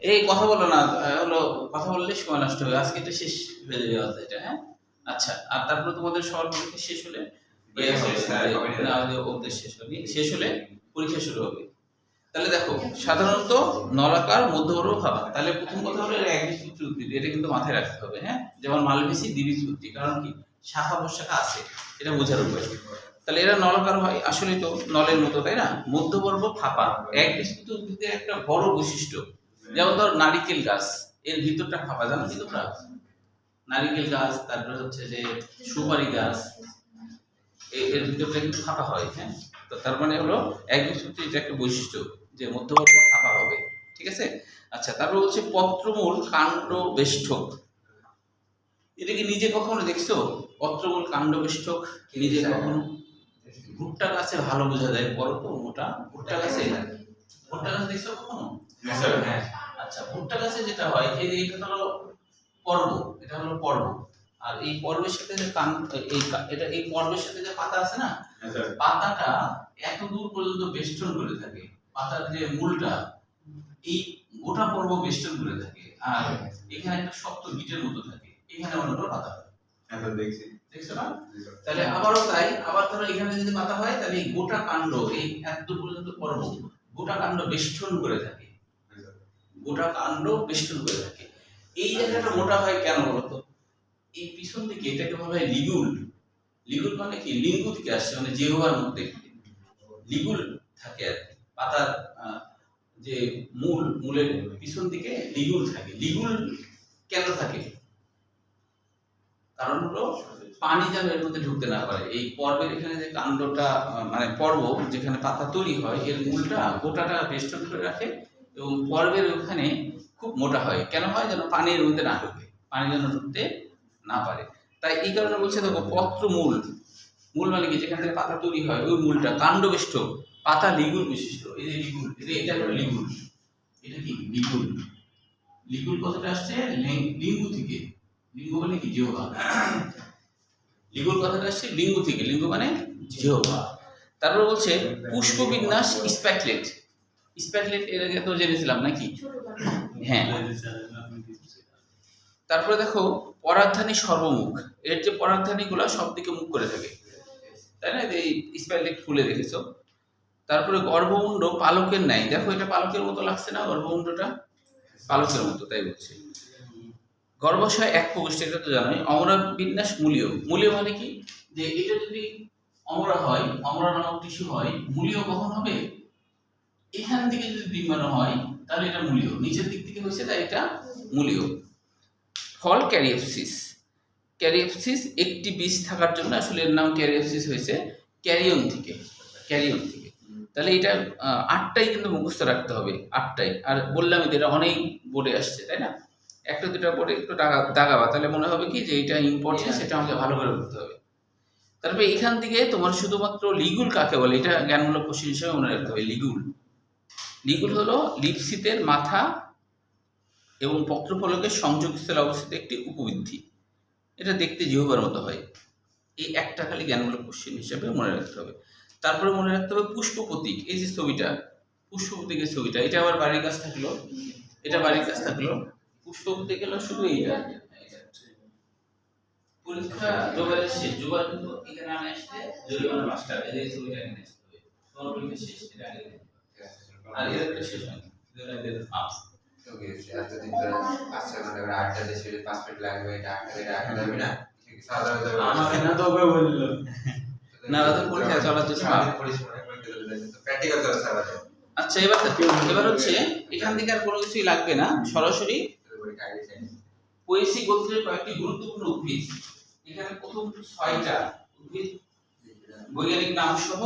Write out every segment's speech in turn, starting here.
এই কথা বলো না, হলো কথা বললে সময় নষ্ট হবে, আজকে এটা শেষ হয়ে যাবে হয়তো এটা, হ্যাঁ। আচ্ছা, আর তারপরে তোমাদের সবার পরীক্ষা শেষ হলে ওদের শেষ হলে পরীক্ষা শুরু হবে। তাহলে দেখো, সাধারণত নলাকার মধ্যবর্গ ভাবা, তাহলে প্রথম কথা হলো এর একবীজপত্রী উদ্ভিদ, এটা কিন্তু মাথায় রাখতে হবে, হ্যাঁ। যেমন মালবেসি দ্বিবীজপত্রী, কারণ কি শাখা প্রশাখা আছে, এটা বোঝার উপায়। তাহলে এরা নলাকার হয়, আসলে তো নলের মতো, তাই না। মধ্যবর্গ ফাঁপা, একবীজপত্রী উদ্ভিদের একটা বড় বৈশিষ্ট্য, যেমন ধর নারিকেল গাছ, এর ভিতরটা ফাঁপা, জানো কি তোমরা? নারিকেল গাছ, তারপরে হচ্ছে যে সুপারি গাছ, এর ভিতরটা কিন্তু ফাঁপা হয়, হ্যাঁ। তো তার মানে হলো একবীজপত্রী, এটা একটা বৈশিষ্ট্য যে মধ্যবর্গ ফাঁপা হবে, ঠিক আছে। আচ্ছা, তারপর হচ্ছে পত্রমূল কাণ্ড বেষ্টক, এটা কি নিজে কখনো দেখছো? পত্রমূল কাণ্ড বেষ্টক নিজে কখনো? ভুট্টা গাছে ভালো বোঝা যায়, বড় তো মোটা ভুট্টা গাছে, ভুট্টা গাছ দেখছো কখনো? হ্যাঁ। আচ্ছা, ভুট্টা গাছে যেটা হয়, এই যে এটা হলো পর্ব, এটা হলো পর্ব, আর এই পর্বের সাথে যে এটা এই পর্বের সাথে যে পাতা আছে না, পাতাটা এত দূর পর্যন্ত বেষ্টন করে থাকে, পাতার যে মূলটা এই গোটা পর্ব বেষ্টন করে থাকে, আর এখানে একটা শক্ত গিটের মতো থাকে, এখানে মনে করো পাতা হয়। দেখছি, দেখছো না? তাহলে আবারও তাই, আবার ধরো এখানে যদি পাতা হয়, তাহলে এই গোটা কাণ্ড, এই এত দূর পর্যন্ত পর্ব গোটা কাণ্ড বেষ্টন করে থাকে, গোটা কাণ্ড বেষ্টন করে থাকে। এই জায়গাটা মোটা হয় কেন বলতো? এই পিছন দিকে এটাকে বলা হয় লিগুল। লিগুল মানে কি? লিঙ্গু থেকে আসছে, মানে জিহ্বার মধ্যে লিগুল থাকে আর কি। পাতার যে মূলের পিছন দিকে লিগুল থাকে। লিগুল কেন থাকে? কারণ হলো পানি যেন এর মধ্যে ঢুকতে না পারে। এই পর্বের এখানে যে কাণ্ডটা, মানে পর্ব যেখানে পাতা তৈরি হয়, এর মূলটা গোটাটা বেষ্টন করে রাখে, এবং পর্বের ওখানে খুব মোটা হয়। কেন হয়? যেন পানির মধ্যে না ঢুকে, পানি যেন ঢুকতে না পারে। তাই এই কারণে বলছে দেখো, পত্র মূল, মূল মানে কি? যেখান থেকে পাতা তৈরি হয় ওই মূলটা কাণ্ড বেষ্ট, পাতা লিগুল বিশিষ্ট। এই যে লিগুল, এটা হলো লিগুল। এটা কি লিগুল? লিগুল কথাটা আসছে লিঙ্গু থেকে। লিঙ্গু মানে কি? জিহ্বা। লিঙ্গুর কথাটা আসছে লিঙ্গু থেকে, লিঙ্গু মানে জিহ্বা। তারপর বলছে পুষ্পবিন্যাস স্প্যাকলেট। স্প্যাকলেট এর আগে তো জেনেছিলাম নাকি? হ্যাঁ। তারপরে দেখো পরাগধানী সর্বমুখ, এর যে পরাগধানী গুলা সব দিকে মুখ করে থাকে, তাই না? এই স্প্যাকলেট ফুলে দেখেছো। তারপরে গর্ভমুণ্ড পালকের ন্যায়, দেখো এটা পালকের মতো লাগছে না? গর্ভমুণ্ডটা পালকের মতো, তাই বলছে। গর্ভাশয় এক প্রকোষ্ঠ, এটা তো জানোই। অমরা বিন্যাস মূলীয়। মূলীয় মানে কি? যে এটা যদি অমরা হয়, অমরা নামক টিস্যু হয়, মূলীয় কখন হবে? এখান থেকে যদি ডিম্বাণু হয়, তাহলে এটা মূলীয়। নিচের দিক থেকে হয়েছে, তাই এটা মূলীয়। ফল ক্যারিওপসিস। ক্যারিওপসিস একটি বীজ থাকার জন্য আসলে এর নাম ক্যারিওপসিস হয়েছে, ক্যারিয়ন থেকে, ক্যারিয়ন থেকে। তাহলে এটা 8টাই কিন্তু মুখস্থ রাখতে হবে, 8টাই। আর বললাম এটা অনেক বোর্ডে আসছে, তাই না? একটা দুটা বোর্ডে একটু দাগাবা, তাহলে মনে হবে কি যে এটা ইম্পর্টেন্ট, সেটা আমাকে ভালো করে পড়তে হবে। তারপরে এখান থেকে তোমার শুধুমাত্র লিগুল কাকে বলে, এটা জ্ঞানমূলক কোশ্চেন হিসেবে মনে রাখতে হবে। লিগুল, লিগুল হলো লিপসিতের মাথা এবং পত্রফলকের সংযোগস্থলে অবস্থিত একটি উপবৃদ্ধি। এটা দেখতে জিহ্বার মতো হয়। এই একটা খালি জ্ঞানমূলক কোশ্চেন হিসেবে মনে রাখতে হবে। তারপরে মনে রাখতে হবে পুষ্প প্রতীক। এই যে ছবিটা, পুষ্প প্রতীকের ছবিটা, এটা আবার বাড়ির কাছ থাকলো, এটা বাড়ির কাছ থাকলো। পুষ্প প্রতীক হলো শুধু এইটা। পরীক্ষা জোবারের শেষ, জোবার কিন্তু এখানে আমি আসতে জরিমানা মাস্টার, এই ছবিটা এখানে আসতে হবে। তোমার পরীক্ষা শেষ, এটা আগে আর এর একটা শেষ হয়নি, এদের আপ ওকে। আর যদি 5 ঘন্টা করে 8টা দেশে 5 মিনিট লাগবে, এটা 8টা এটা 8টা যাবে না? ঠিক সাদা হয়ে যাবে। আমাকে না তো ওকে বললো না, ওদের পরীক্ষা চলার জন্য প্র্যাকটিক্যাল চলে সারা। আচ্ছা, এবার হচ্ছে এখান থেকে আর কোনো কিছুই লাগবে না, সরাসরি পোয়েসি গোত্রের কয়েকটি গুরুত্বপূর্ণ উদ্ভিদ। এখানে প্রথম 6টা উদ্ভিদ বৈজ্ঞানিক নাম সহ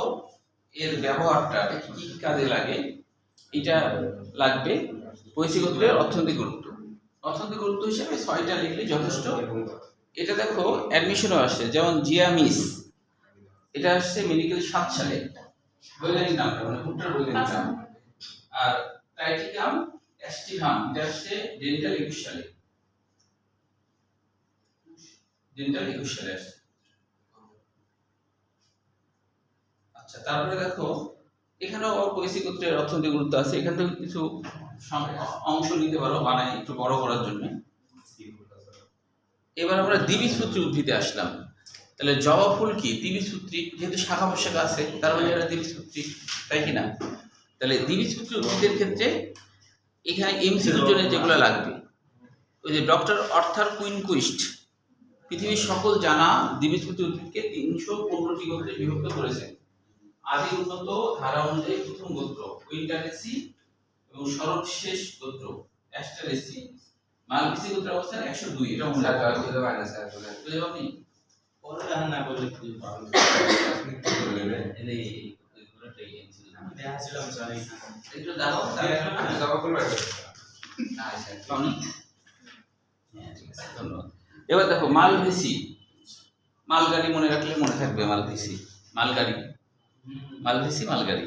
এর ব্যবহারটা কি কি কাজে লাগে এটা লাগবে। পোয়েসি গোত্রের অর্থনৈতিক গুরুত্ব, অর্থনৈতিক গুরুত্ব হিসেবে 6টা লিখলে যথেষ্ট। এটা দেখো অ্যাডমিশনও আসছে, যেমন জিয়ামিস, এটা আসছে মেডিকেল 7 সালে, বৈজ্ঞানিক নামটা মানে ভুট্টার বৈজ্ঞানিক নাম। আর টাইটিকাম অ্যাস্টিভাম, এটা আসছে ডেন্টাল 21 সালে, ডেন্টাল 21 সালে আসছে। আচ্ছা, তারপরে দেখো এখানেও ঐসি গোত্রের অর্থনৈতিক গুরুত্ব আছে, এখান থেকে কিছু অংশ নিতে পারো বানাই একটু বড় করার জন্য। এবার আমরা দ্বিবীজপত্রী উদ্ভিদে আসলাম। তাহলে জবা ফুল কি দ্বিবীজপত্রী, যেহেতু শাখা প্রশাখা আছে তার মানে এরা দ্বিবীজপত্রী, তাই কি না? তাহলে দ্বিবীজপত্রী উদ্ভিদের ক্ষেত্রে এখানে এমসিকিউর জন্য যেগুলো লাগবে, ওই যে ডক্টর আর্থার কুইনকুইস্ট পৃথিবীর সকল জানা দ্বিবীজপত্রী উদ্ভিদকে 315টি গোত্রে বিভক্ত করেছেন। আদি উন্নত ধারা অনুযায়ী প্রথম গোত্র উইন্টারেসি এবং সর্বশেষ গোত্র অ্যাস্টারেসি। মালভিসি গোত্রের অবস্থান 102। এটা মনে স্যার রাখতে বুঝতে পারেন না স্যার বলেন বুঝতে পারনি? পরে না বললে কি পারবো এই গোত্রটাই এমসিকিউ আমি দেখাছিলাম স্যার এইখানে একটু দাও আপনি জবাব করবেন না স্যার পাওনি? হ্যাঁ ঠিক আছে, ধন্যবাদ। এবার দেখো মালভেসি, মালগাড়ি মনে রাখলে মনে থাকবে মালভেসি, মালগাড়ি, মালভেসি মালগাড়ি।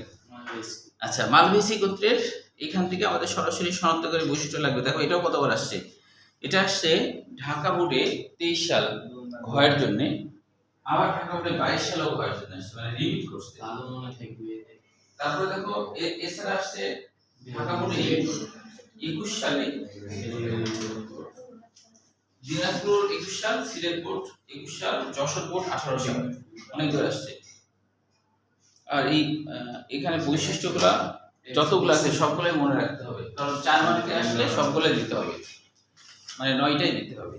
আচ্ছা, মালভেসি গোত্রের এখান থেকে আমাদের সরাসরি শনাক্তকারী বৈশিষ্ট্য লাগবে। দেখো এটাও কতবার আসছে, এটা আসছে ঢাকা বোর্ডে 23 সাল ঘয়ের জন্য, আবার ঢাকা বোর্ডে 22 সালেও ঘয়ের জন্য আসছে, মানে রিপিট করছে। ভালো মনে থাকবে। তারপরে দেখো এছাড়া আসছে ঢাকা বোর্ডে 21 সালে, দিনাজপুর 21 সাল, সিলেট বোর্ড 21 সাল, যশোর বোর্ড 18 সাল, অনেকবার আসছে। আর এই এখানে বৈশিষ্ট্যগুলা যতগুলো আছে সবগুলাই মনে রাখতে হবে, কারণ 4 মার্কে আসলে সবগুলাই দিতে হবে, মানে 9টাই দিতে হবে।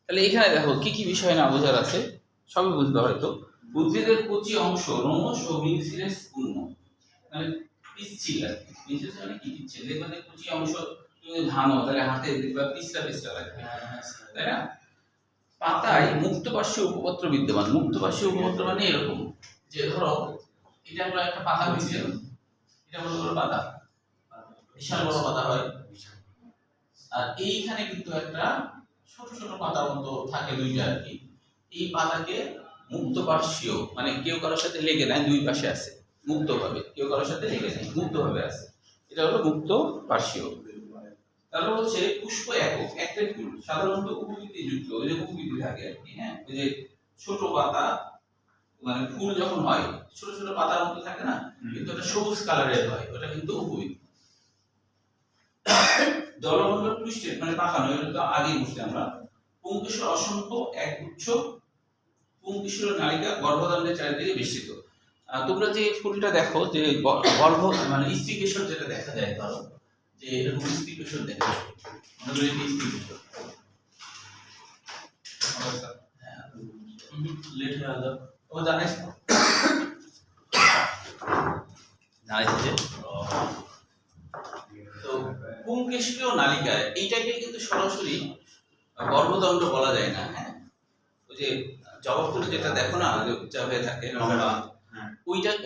তাহলে এখানে দেখো কি কি বিষয় না বোঝার আছে, সবই বুঝতে হয়তো। উদ্ভিদের কচি অংশ রোমশ ও মিনসিলেস পূর্ণ, মানে পিচ্ছিল আর কি। মিনসিলেস মানে কি পিচ্ছিল, দেখবেন কচি অংশ তুমি ধানো তাহলে হাতে দেখবা পিছলা পিছলা লাগবে, তাই না? পাতায় মুক্তপার্শ্বীয় উপপত্র বিদ্যমান। মুক্তপার্শ্বীয় উপপত্র মানে এরকম যে ধরো এটা হলো একটা পাতা হয়েছে, এটা হলো পাতা, বিশাল বড় পাতা হয়, আর এইখানে কিন্তু একটা ছোট ছোট পাতার মতো থাকে দুইটা আর কি। এই পাতাকে মুক্তপার্শ্বীয়, মানে কেউ কারোর সাথে লেগে নাই, দুই পাশে আছে মুক্তভাবে, কেউ কারোর সাথে লেগে নেই, মুক্তভাবে আছে, এটা হলো মুক্তপার্শ্বীয়। তারপর হচ্ছে পুষ্প একক, একটা ফুল সাধারণত উপবৃত্তি যুক্ত, ওই যে উপবৃত্তি থাকে আর কি, হ্যাঁ, ওই যে ছোট পাতা, মানে ফুল যখন হয় ছোট ছোট পাতার মতো থাকে না, কিন্তু ওটা সবুজ কালারের হয়, ওটা কিন্তু উপবৃত্তি। দলমণ্ডল পৃষ্ঠের মানে পাকানো, এটা তো আগেই বুঝতে আমরা। পুংকেশর অসংখ্য একগুচ্ছ, পুংকেশর নালিকা গর্ভদণ্ডের চারিদিকে বেষ্টিত। তোমরা যে ফুলটা দেখো যে গর্ভ মানে স্ত্রী কেশর যেটা দেখা যায়, ধরো যে এরকম স্ত্রী কেশর দেখা যায়, মনে করি এটি স্ত্রী কেশর। লেট হয়ে গেল। ও জানিস তো, জানিস যে তো পুংকেশরীয় নালিকা, এইটাকে কিন্তু সরাসরি গর্ভদণ্ড বলা যায় না, হ্যাঁ। ওই যে জবা ফুল যেটা দেখো না যে উচ্চা হয়ে থাকে লম্বা,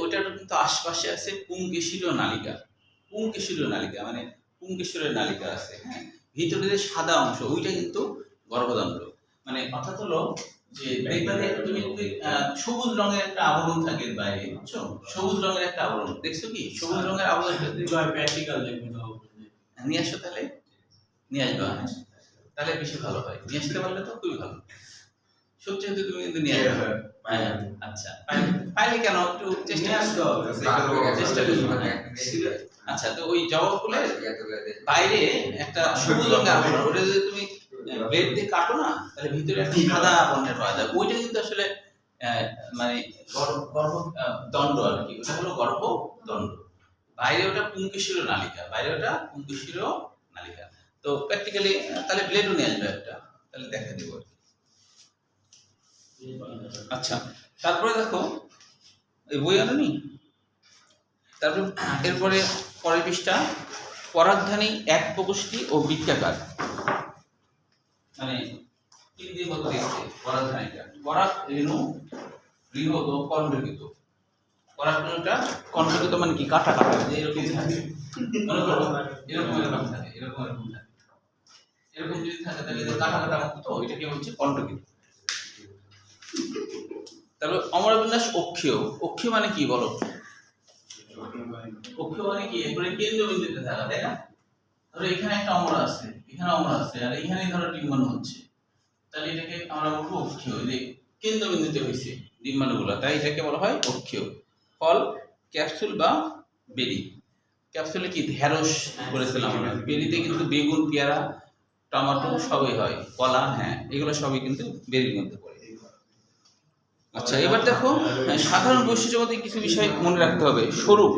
ওইটার কিন্তু আশপাশে আছে পুংকেশরীয় নালিকা। পুংকেশরীয় নালিকা মানে পুংকেশরের নালিকা আছে, হ্যাঁ। ভিতরে যে সাদা অংশ ওইটা কিন্তু গর্ভদণ্ড, মানে অর্থাৎ হলো যে দেখবে তুমি সবুজ রঙের একটা আবরণ থাকে বাইরে, বুঝছো? সবুজ রঙের একটা আবরণ দেখছো কি? সবুজ রঙের আবরণ প্র্যাকটিক্যাল দেখবে তো নিয়ে আসো, তাহলে নিয়ে আসবা, হ্যাঁ, তাহলে বেশি ভালো হয়। নিয়ে আসতে পারলে তো খুবই ভালো। সত্যি সত্যি তুমি কিন্তু নিয়ে আসবে। আচ্ছা, পাইলে কেন একটু চেষ্টা করো। আচ্ছা, তো ওই জবা ফুলের বাইরে একটা সবুজ রঙের আবরণ, ওটা যদি তুমি ব্লেড দিয়ে কাটো না, তাহলে ভিতরে একটা সাদা বর্ণের পাওয়া যায়। ওইটা কিন্তু আসলে মানে গর্ভদণ্ড আর কি, ওটা হলো গর্ভদণ্ড। বাইরে ওটা পুংকেশরীয় নালিকা, বাইরে ওটা পুংকেশরীয় নালিকা। তো প্র্যাকটিক্যালি তাহলে ব্লেডও নিয়ে আসবে একটা, তাহলে দেখা দিব আর কি। আচ্ছা, তারপরে দেখো এই বই আনোনি, তারপরে এরপরে পরের পৃষ্ঠা পরাগধানী এক প্রকোষ্ঠী ও বৃত্তাকার, মানে তিন দিন মতো দেখছে পরাগধানীটা। পরাগ রেণু বৃহৎ ও কণ্ঠকিত। পরাগ রেণুটা কণ্ঠকিত মানে কি কাটা কাটা, যে এরকম থাকে, মনে করো এরকম এরকম থাকে, এরকম এরকম থাকে, এরকম যদি থাকে তাহলে কাটা কাটা মুক্ত, এটাকে বলছে কণ্ঠকিত। তারপর অমরবিন্যাস অক্ষীয়। অক্ষীয় মানে কি বলো? অক্ষীয় মানে কি? এরপরে কেন্দ্রবিন্দুতে থাকা, তাই না? ধরো এখানে একটা অমর আছে, এখানে অমর আছে, আর এখানে ধরো ডিম্বাণু হচ্ছে, তাহলে এটাকে আমরা বলবো অক্ষীয়, যে কেন্দ্রবিন্দুতে হয়েছে ডিম্বাণুগুলো, তাই এটাকে বলা হয় অক্ষীয়। ফল ক্যাপসুল বা বেরি। ক্যাপসুলে কি ঢেঁড়স করেছিলাম আমরা, বেরিতে কিন্তু বেগুন, পেয়ারা, টমেটো সবই হয়, কলা, হ্যাঁ এগুলো সবই কিন্তু বেরির মধ্যে পড়ে। আচ্ছা এবার দেখো, সাধারণ বৈশিষ্ট্যের মধ্যে কিছু বিষয় মনে রাখতে হবে। স্বরূপ,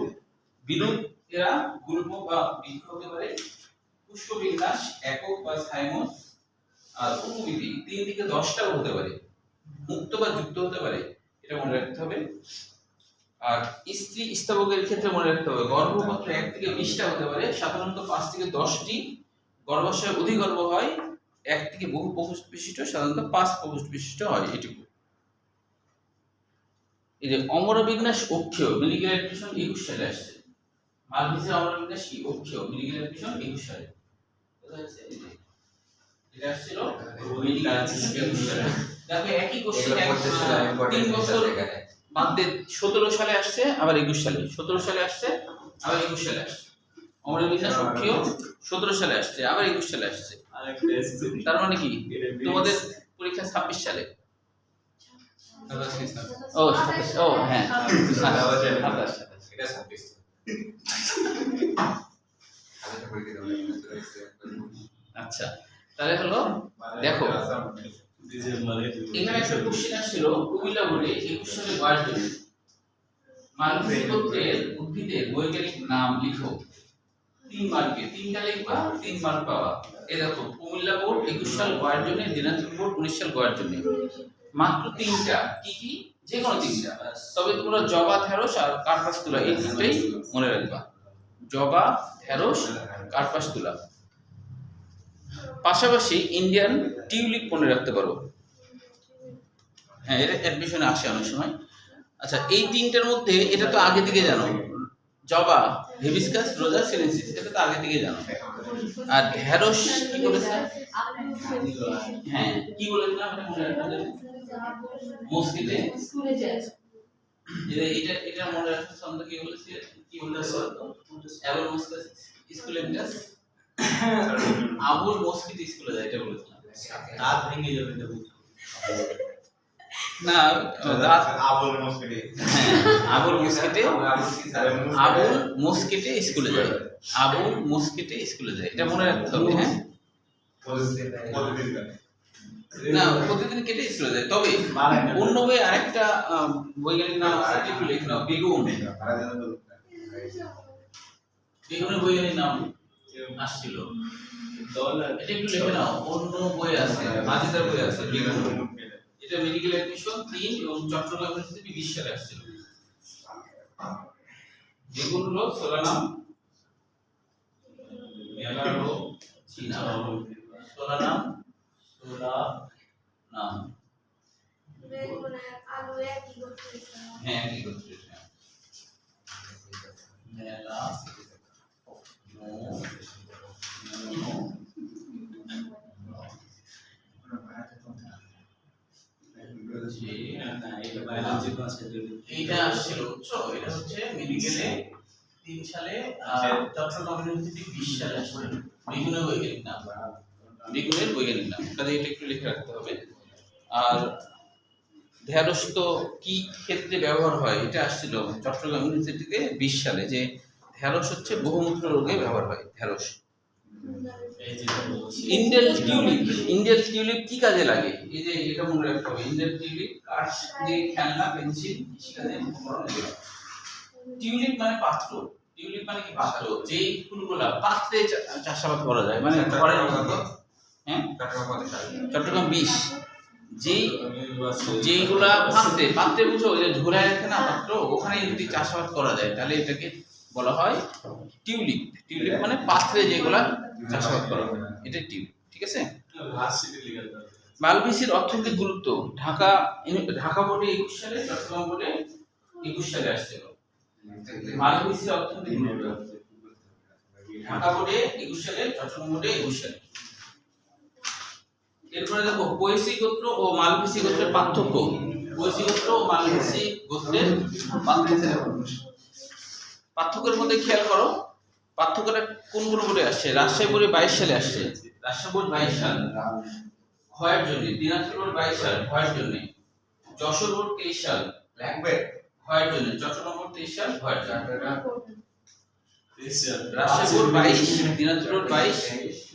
বিরূপ এরা গুল্ম বা বৃক্ষ হতে পারে, পুষ্পবিন্যাস একক বা ছাইমস, আর উপবিধি 3 থেকে 10টাও হতে পারে, মুক্ত বা যুক্ত হতে পারে, এটা মনে রাখতে হবে। আর স্ত্রী স্থাবকের ক্ষেত্রে মনে রাখতে হবে গর্ভপাত্র 1 থেকে 20টা হতে পারে, সাধারণত 5 থেকে 10টি, গর্ভাশয় অধিগর্ভ হয় 1 থেকে বহু প্রকোষ্ঠ বিশিষ্ট, সাধারণত 5 প্রকোষ্ঠ বিশিষ্ট হয়, এটুকু। এই যে অমরবিন্যাস অক্ষীয় মেডিকেল এডমিশন 21 সালে আসছে, মালভিসের অমরবিন্যাস কি অক্ষীয় মেডিকেল এডমিশন 21 সালে, কোথায় আছে এই যে এটা আসছিল মেডিকেল এডমিশন 21 সালে। দেখো একই কোশ্চেন 3 বছর বাদ দিয়ে 17 সালে আসছে, আবার 21 সালে, 17 সালে আসছে, আবার 21 সালে আসছে। অমরবিন্যাস অক্ষীয় 17 সালে আসছে, আবার 21 সালে আসছে। আরেকটা এসছে তার মানে কি তোমাদের পরীক্ষা 26 সালে, ও 27, ও হ্যাঁ 27। এটা 26 আমি তো পরীক্ষা দেব আচ্ছা তাহলে হলো দেখো ডিসেম্বরে এখানে একটা কোশ্চেন আসছিল কুমিল্লা বোর্ডে 21 সালে বয়স জন্য, মালভেসি গোত্রের উদ্ভিদের বৈজ্ঞানিক নাম লিখো। 3 মার্কে 3টা লিখবা, 3 মার্ক পাবা। এই দেখো কুমিল্লা বোর্ড 21 সাল বয়স জন্য, দিনাজপুর বোর্ড 19 সাল বয়স জন্য, মাত্র 3টা। কি কি? যে কোনো 3টা, তবে তোমরা জবা, ঢেঁড়স আর কার্পাস তুলা এই তিনটাই মনে রাখবা, জবা, ঢেঁড়স, কার্পাস তুলা। পাশাপাশি ইন্ডিয়ান টিউলিপ মনে রাখতে পারো, হ্যাঁ এটা অ্যাডমিশনে আসে অনেক সময়। আচ্ছা এই তিনটার মধ্যে এটা তো আগে থেকে জানো, জবা, হিবিস্কাস, রোজা, সিনেনসিস, এটা তো আগে থেকে জানো। আর ঢেঁড়স কি বলেছে? হ্যাঁ কি বলেছিলাম এটা মনে রাখতে, মস্কিতে এটা এটা মনে রাখতে শব্দ কি বলেছে, কি বলেছে আবুল মস্কিত স্কুলে মিটাস, আবুল মস্কিত স্কুলে যায়, এটা বলেছিলাম। দাঁত ভেঙে যাবে দেখো। না দাঁত, আবুল মুসকিতে হ্যাঁ আবুল মস্কিতে, আবুল মস্কিতে স্কুলে যায়, আবুল মস্কিতে স্কুলে যায়, এটা মনে রাখতে হবে। হ্যাঁ না প্রতিদিন কেটে স্কুলে যায়, তবে অন্য বই আরেকটা বৈজ্ঞানিক নাম আছে, একটু লিখে নাও, বেগুন। বেগুনের বৈজ্ঞানিক নাম আসছিল, এটা একটু লিখে নাও, অন্য বই আছে, মাঝিদার বই আছে বেগুন। এটা মেডিকেল এডমিশন 3 এবং চট্টগ্রাম ইউনিভার্সিটি 20 সালে আসছিল। বেগুন হলো সোলানাম মেলারো চীনা, সোলানাম নাম, হ্যাঁ কি করতে মেলা না এটা বায়োলজি ক্লাসে এইটা আসছিল বুঝছো, এটা হচ্ছে মেডিকেলে 3 সালে, চট্টগ্রাম ইউনিভার্সিটি 20 সালে আসছিল। বেগুনের বৈজ্ঞানিক নাম, বেগুনের বৈজ্ঞানিক নাম, কাজে এটা একটু লিখে রাখতে হবে। আর ঢেঁড়স তো কি ক্ষেত্রে ব্যবহার হয়, এটা আসছিল চট্টগ্রাম ইউনিভার্সিটিতে 20 সালে, যে ঢেঁড়স হচ্ছে বহুমূত্র রোগে ব্যবহার হয় ঢেঁড়স। এই যে ইন্ডিয়ান টিউলিপ, ইন্ডিয়ান টিউলিপ কি কাজে লাগে? এই যে এটা মনে রাখতে হবে, ইন্ডিয়ান টিউলিপ কাঠ দিয়ে খেলনা, পেন্সিল, কৃষিকাজে উপকরণ লাগে। টিউলিপ মানে পাত্র, টিউলিপ মানে কি পাত্র, যেই ফুলগুলা পাত্রে চাষাবাদ করা যায়, মানে ঘরের মধ্যে। হ্যাঁ চট্টগ্রাম 20, যেইগুলা পাত্রে, পাত্রে বুঝো যে ঝোলায় রাখে না পাত্র, ওখানে যদি চাষাবাদ করা যায় তাহলে এটাকে বলা হয় টিউলিপ। টিউলিপ মানে পাত্রে যেগুলা চাষাবাদ করা হয়, এটা টিউলিপ, ঠিক আছে। ভার্সিটি লিগাল মালভেসির অর্থনৈতিক গুরুত্ব, ঢাকা বোর্ডে 21 সালে, চট্টগ্রাম বোর্ডে 21 সালে আসছিল। মালভেসির অর্থনৈতিক গুরুত্ব ঢাকা বোর্ডে 21 সালে, চট্টগ্রাম বোর্ডে 21 সালে। এরপরে দেখো পয়সী গোত্র ও মালভেসি গোত্রের পার্থক্য, পয়সী গোত্র ও মালভেসি গোত্রের পার্থক্যের মধ্যে খেয়াল করো, পার্থক্যটা কোন কোন বোর্ডে আসছে। রাজশাহী বোর্ডে 22 সালে আসছে, রাজশাহী বোর্ড 22 সাল ক্ষয়ের জন্য, দিনাজপুর বোর্ড 22 সাল ক্ষয়ের জন্য, যশোর বোর্ড 23 সাল লাগবে ভয়ের জন্য চট্টগ্রাম বোর্ড 23 সাল ভয়ের জন্য, তেইশ রাজশাহী বোর্ড 22, দিনাজপুর বোর্ড 22,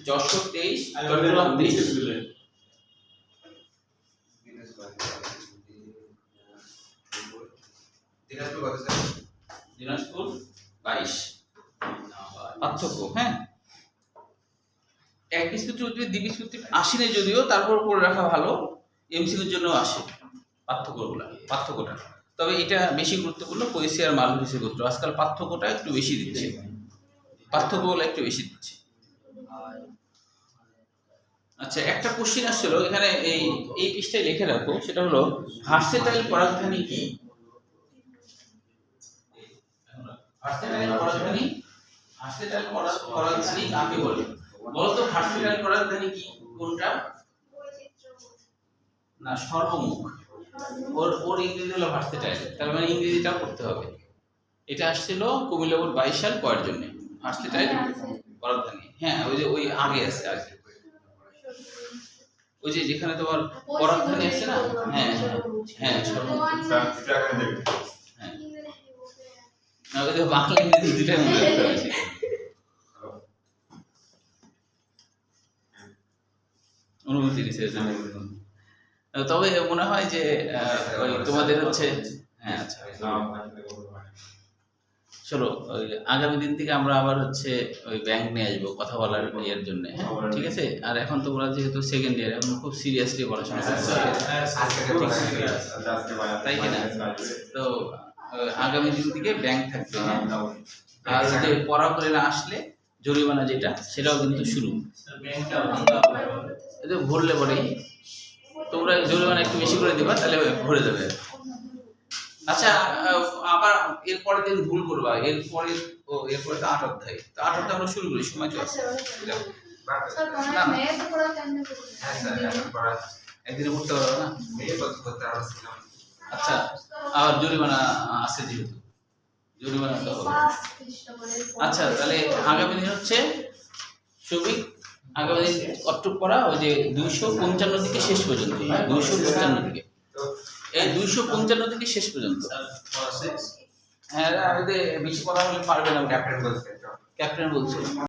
যশোর 23, চট্টগ্রাম 23। দিনাজপুর কত স্যার? দিনাজপুর 22। পার্থক্য, হ্যাঁ, একবীজপত্রী উদ্ভিদ দ্বিবীজপত্রী আসেনি যদিও, তারপর করে রাখা ভালো, এমসিকিউর জন্য আসে পার্থক্যটা। তবে এটা বেশি গুরুত্বপূর্ণ, পরিসি আর মালভেসি গোত্র আজকাল পার্থক্যটা একটু বেশি দিচ্ছে, পার্থক্যগুলো একটু বেশি দিচ্ছে। আচ্ছা, একটা কোশ্চিন আসছিল এখানে, এই পৃষ্ঠায় লিখে রাখো, সেটা হলো ভার্সেটাইল পরাগধানী কি? ভার্সেটাইল পরাগধানী কাকে বলে? বলতো ভার্সেটাইল পরাগধানী কি, কোনটা? না, সর্বমুখ। ওর ইংরেজি হলো ভার্সেটাইল, তার মানে ইংরেজিটাও করতে হবে। এটা আসছিল কুমিল্লা বোর্ড 22 সাল পয়ের জন্য, ভার্সেটাইল পরাগধানী। হ্যাঁ, ওই আগে আছে, আগে ওই যে যেখানে তোমার পরাগধানী আছে না, হ্যাঁ হ্যাঁ সর্বমুখ, হ্যাঁ। না, ওই যে বাংলা ইংরেজি দুটাই মনে রাখতে হবে সেখানে। অনুমতি দিচ্ছে এজন্য। তবে মনে হয় যে ওই তোমাদের হচ্ছে, হ্যাঁ আচ্ছা চলো, ওই আগামী দিন থেকে আমরা আবার হচ্ছে ওই ব্যাংক নিয়ে আসবো কথা বলার ইয়ের জন্য, হ্যাঁ ঠিক আছে। আর এখন তোমরা যেহেতু সেকেন্ড ইয়ার, এখন খুব সিরিয়াসলি পড়াশোনা করতে হবে, তাই কিনা? তো আগামী দিন থেকে ব্যাংক থাকবে, হ্যাঁ। আর যদি পড়া করে না আসলে জরিমানা যেটা, সেটাও কিন্তু শুরু, এটা ভরলে পরেই তোমরা জরিমানা একটু বেশি করে দিবা, তাহলে ভরে যাবে। আচ্ছা, আবার এরপরের দিন ভুল করবা, এরপরে তো 8 অধ্যায়, তো 8 অধ্যায় আমরা শুরু করি, সময় চলছে। একদিনে পড়তে পারবো না। আচ্ছা, আর জরিমানা আছে যেহেতু, জরিমানা তো হবে। আচ্ছা, তাহলে আগামী দিন হচ্ছে সবিক, আগামী দিন কতটুক পড়া, ওই যে 255 থেকে শেষ পর্যন্ত, 255 থেকে, এই 255 থেকে শেষ পর্যন্ত। হ্যাঁ, আমাদের বেশি পড়া হলে পারবে না, ক্যাপ্টেন বলছে।